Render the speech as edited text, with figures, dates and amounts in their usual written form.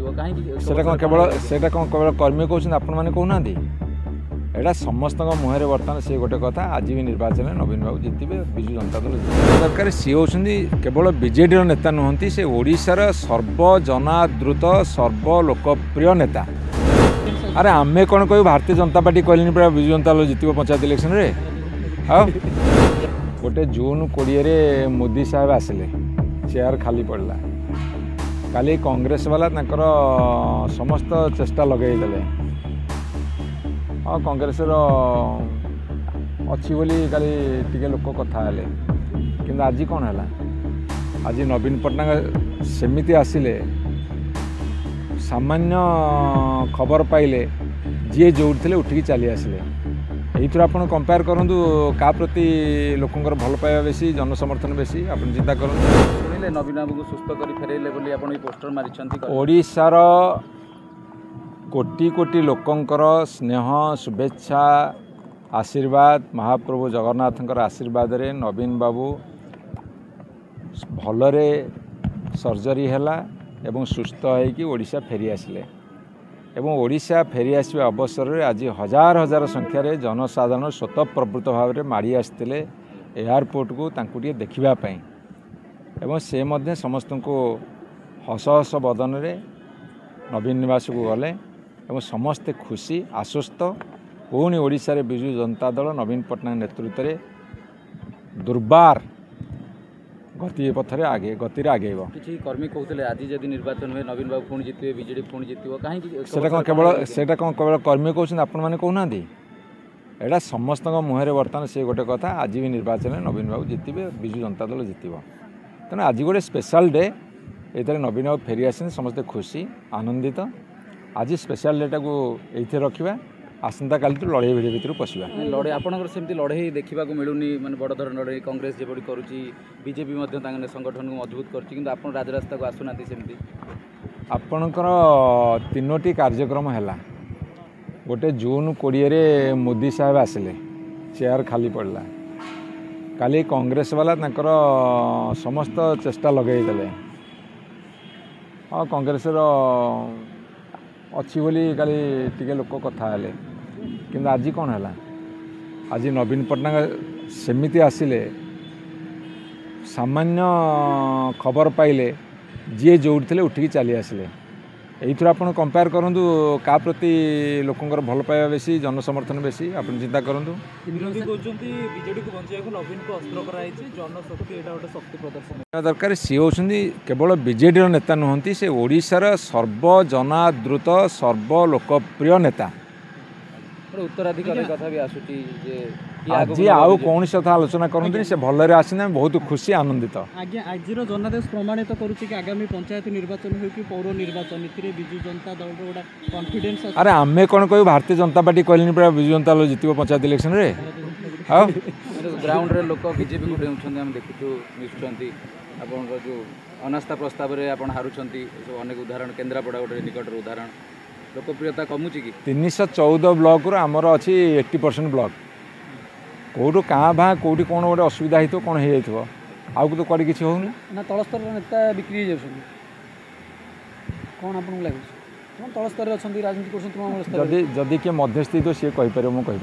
सेटा कौन केवल कर्मी कहते आपण मैंने कहना एटा समस्त मुहर बर्तमान सी गोटे कथा आज भी निर्वाचन नवीन बाबू जितने विजु जनता दल दरकार सी होती केवल बीजेडी नेता नुहति से ओडिशार सर्वजनादृत सर्वलोकप्रिय नेता। अरे आमे कौन कह भारतीय जनता पार्टी कहली पूरा विजु जनता दल जितब पंचायत इलेक्शन रे गोटे जून 20 मोदी साहेब आसिले चेयर खाली पड़ला काली कांग्रेस वाला समस्त चेष्टा लगेदेले हाँ कांग्रेस अच्छी बोली काली टिके लोक कथा हेले कि आज कौन है आज नवीन पट्टनायक सेमिति आसिले सामान्य खबर पाइले जी जो थे उठिकी चली आसिले यही आप कंपेयर करूँ क्या प्रति लोकंर भल पाइबा बेसी जनसमर्थन बेसी आप चिंता करें नवीन बाबू को सुस्थ कर फेरेले बोली आपण पोस्टर मारिछंती ओडिशार कोटी कोटी लोकंकर स्नेह शुभेच्छा आशीर्वाद महाप्रभु जगन्नाथंकर आशीर्वाद रे नवीन बाबू भलरे सर्जरी हैला एवं सुस्थ होइकी ओडिशा फेरी आसिले एवं ओडिशा फेरी आसवा अवसर में आज हजार हजार संख्यार जनसाधारण स्वतःप्रवृत्त भाव में माड़ी आसते एयरपोर्ट को तांकुटिए देखिबापी एवं से मध्य समस्त को हस हस बदन रे नवीन निवास को गले एवं समस्ते खुशी आश्वस्त पुणी ओडिशा रे विजु जनता दल नवीन पट्टनायक नेतृत्व में दुर्बार गति पथरे आगे गतिर आगेब किसी कर्मी कहते आज जब निर्वाचन हुए नवीन बाबू पुणी जितबे बीजेडी पुणी जितब कहीं सेटा कौन केवल कर्मी कहते आपण मैंने कहना एटा समस्त मुहर बर्तमान सी गोटे कथा आज भी निर्वाचन नवीन बाबू जितबे विजु जनता दल जितब तेणु आज गोटे स्पेशल डे ये नवीन बाबू फेरी आस समस्ते खुशी आनंदित आज स्पेशल डेटा को ये रखा आसंता काली तो लड़ाई भिड़ भर पशा लड़े आपंकर सेमती लड़ाई देखा मिलूनी मैंने बड़ धरण लड़ाई कांग्रेस जबड़ी करुच्ची बीजेपी संगठन को मजबूत कर राजरास्ता को आसुना सेमती आपणकर 3टी कार्यक्रम है गोटे जून 20 मोदी साहेब आसिले चेयर खाली पड़ला काली कांग्रेस वाला समस्त चेष्टा लगेदेले हाँ कांग्रेस अच्छी बोली काली टिके लोक कथा हेले कि आज कौन है आज नवीन पट्टनायक सेमिति आसिले सामान्य खबर पाइले जी जो थे उठिकी चली आसिले यही आप कंपेयर करूँ क्या प्रति लोकंर भल पाइबा बेसी जनसमर्थन बेसी आप चिंता करूँ दरकार सी होती केवल बीजेडी नेता नुहति से ओडिशार सर्वजनादृत सर्वलोकप्रिय नेता उत्तराधिकारी कथा भी आसुची आज आउ कौन कथा आलोचना करते से भलरे आसने बहुत खुशी आनंदित आज्ञा आज जनादेश प्रमाणित करुच्ची कि आगामी पंचायत निर्वाचन हो कि पौर निर्वाचन विजु जनता दल गोटा कॉन्फिडेंस अरे आमे कौन कह भारतीय जनता पार्टी कहली पूरा विजु जनता दल जितब पंचायत इलेक्शन रे हाँ ग्राउंड रे लोक बीजेपी को डेउछन हम देखुछु मिसुछंती आपन जो अनास्था प्रस्ताव रे आपन हारुछंती अनेक उदाहरण केन्द्रापड़ा गोटे निकटर उदाहरण लोकप्रियता कमुची कि 314 ब्लॉक रो आमर अछि 80% ब्लॉक कौटू क्या भा कौटी कौन गोटे असुविधा हो कौन हो आउ तो कड़ी किसी होनी ना तलस्तर नेता बिक्री कौन आपको लगे तलस्तर अच्छा राजनीति कर जदि किए मध्यस्थी तो सी कहीपर मुझे